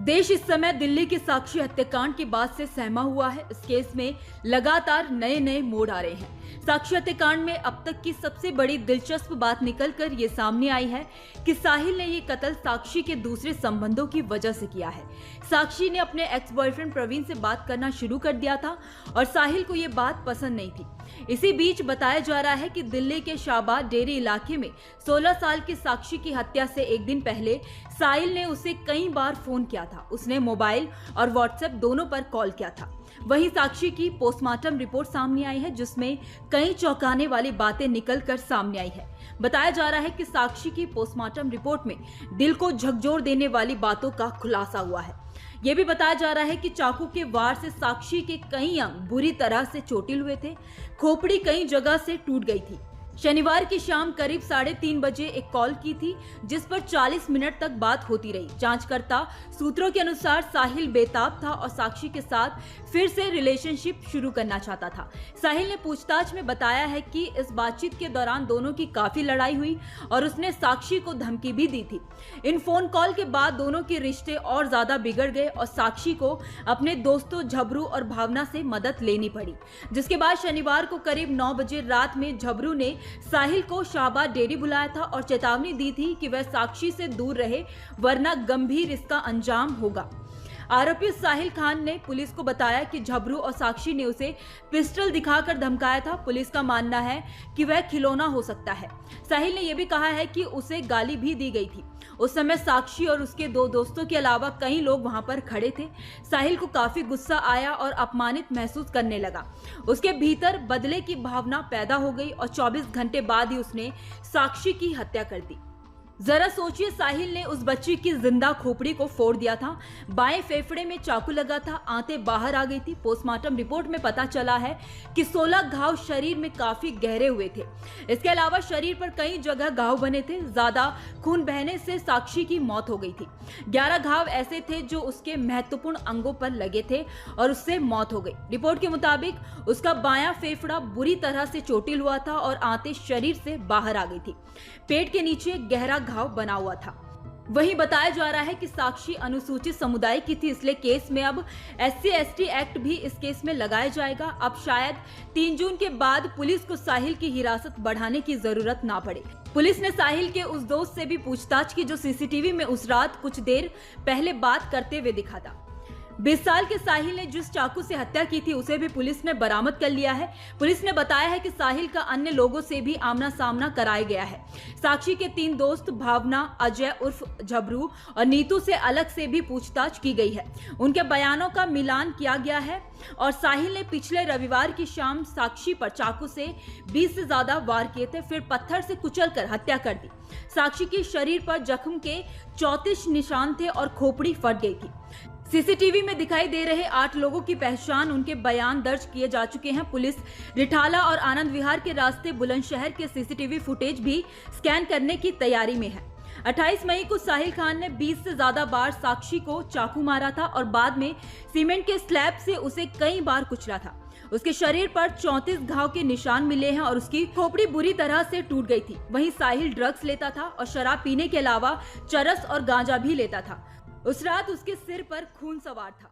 देश इस समय दिल्ली के साक्षी हत्याकांड के बाद से सहमा हुआ है। इस केस में लगातार नए नए मोड़ आ रहे हैं। साक्षी हत्याकांड में अब तक की सबसे बड़ी दिलचस्प बात निकलकर ये सामने आई है कि साहिल ने ये कत्ल साक्षी के दूसरे संबंधों की वजह से किया है। साक्षी ने अपने एक्स बॉयफ्रेंड प्रवीण से बात करना शुरू कर दिया था और साहिल को ये बात पसंद नहीं थी। इसी बीच बताया जा रहा है कि दिल्ली के शाहबाद डेरी इलाके में 16 साल की साक्षी की हत्या से एक दिन पहले साहिल ने उसे कई बार फोन किया था। उसने मोबाइल और व्हाट्सएप दोनों पर कॉल किया था। वहीं साक्षी की पोस्टमार्टम रिपोर्ट सामने आई है, जिसमें कई चौंकाने वाली बातें निकलकर सामने आई है। बताया जा रहा है कि साक्षी की पोस्टमार्टम रिपोर्ट में दिल को झकझोर देने वाली बातों का खुलासा हुआ है। यह भी बताया जा रहा है कि चाकू के वार से साक्षी के कई अंग बुरी तरह से चोटिल हुए थे। खोपड़ी कई जगह से टूट गई थी। शनिवार की शाम करीब 3:30 बजे एक कॉल की थी, जिस पर 40 मिनट तक बात होती रही। जांचकर्ता सूत्रों के अनुसार साहिल बेताब था और साक्षी के साथ फिर से रिलेशनशिप शुरू करना चाहता था। साहिल ने पूछताछ में बताया है कि इस बातचीत के दौरान दोनों की काफी लड़ाई हुई और उसने साक्षी को धमकी भी दी थी। इन फोन कॉल के बाद दोनों के रिश्ते और ज्यादा बिगड़ गए और साक्षी को अपने दोस्तों झबरू और भावना से मदद लेनी पड़ी। जिसके बाद शनिवार को करीब 9 बजे रात में झबरू ने साहिल को शाहबाद डेरी बुलाया था और चेतावनी दी थी कि वह साक्षी से दूर रहे, वरना गंभीर इसका अंजाम होगा। आरोपी साहिल खान ने पुलिस को बताया कि झबरू और साक्षी ने उसे पिस्टल दिखाकर धमकाया था। पुलिस का मानना है कि वह खिलौना हो सकता है। साहिल ने यह भी कहा है कि उसे गाली भी दी गई थी। उस समय साक्षी और उसके 2 दोस्तों के अलावा कई लोग वहां पर खड़े थे। साहिल को काफी गुस्सा आया और अपमानित महसूस करने लगा। उसके भीतर बदले की भावना पैदा हो गई और 24 घंटे बाद ही उसने साक्षी की हत्या कर दी। जरा सोचिए, साहिल ने उस बच्ची की जिंदा खोपड़ी को फोड़ दिया था। बाएं फेफड़े में चाकू लगा था, आंतें बाहर आ गई थी। पोस्टमार्टम रिपोर्ट में पता चला है कि 16 घाव शरीर में काफी गहरे हुए थे। इसके अलावा शरीर पर कई जगह घाव बने थे। ज्यादा खून बहने से साक्षी की मौत हो गई थी। 11 घाव ऐसे थे जो उसके महत्वपूर्ण अंगों पर लगे थे और उससे मौत हो गई। रिपोर्ट के मुताबिक उसका बायां फेफड़ा बुरी तरह से चोटिल हुआ था और आंतें शरीर से बाहर आ गई थी। पेट के नीचे गहरा घाव बना हुआ था। वहीं बताया जा रहा है कि साक्षी अनुसूचित समुदाय की थी, इसलिए केस में अब SC/ST एक्ट भी इस केस में लगाया जाएगा। अब शायद 3 जून के बाद पुलिस को साहिल की हिरासत बढ़ाने की जरूरत ना पड़े। पुलिस ने साहिल के उस दोस्त से भी पूछताछ की जो CCTV में उस रात कुछ देर पहले बात करते हुए दिखा था। 20 साल के साहिल ने जिस चाकू से हत्या की थी उसे भी पुलिस ने बरामद कर लिया है। पुलिस ने बताया है कि साहिल का अन्य लोगों से भी आमना सामना कराया गया है। साक्षी के 3 दोस्त भावना, अजय उर्फ झबरू और नीतू से अलग से भी पूछताछ की गई है। उनके बयानों का मिलान किया गया है और साहिल ने पिछले रविवार की शाम साक्षी पर चाकू से 20 से ज्यादा वार किए थे, फिर पत्थर से कुचलकर हत्या कर दी। साक्षी के शरीर पर जख्म के 34 निशान थे और खोपड़ी फट गई थी। CCTV में दिखाई दे रहे 8 लोगों की पहचान, उनके बयान दर्ज किए जा चुके हैं। पुलिस रिठाला और आनंद विहार के रास्ते बुलंदशहर के CCTV फुटेज भी स्कैन करने की तैयारी में है। 28 मई को साहिल खान ने 20 से ज्यादा बार साक्षी को चाकू मारा था और बाद में सीमेंट के स्लैब से उसे कई बार कुचला था। उसके शरीर पर 34 घाव के निशान मिले हैं और उसकी खोपड़ी बुरी तरह से टूट गई थी। वहीं साहिल ड्रग्स लेता था और शराब पीने के अलावा चरस और गांजा भी लेता था। उस रात उसके सिर पर खून सवार था।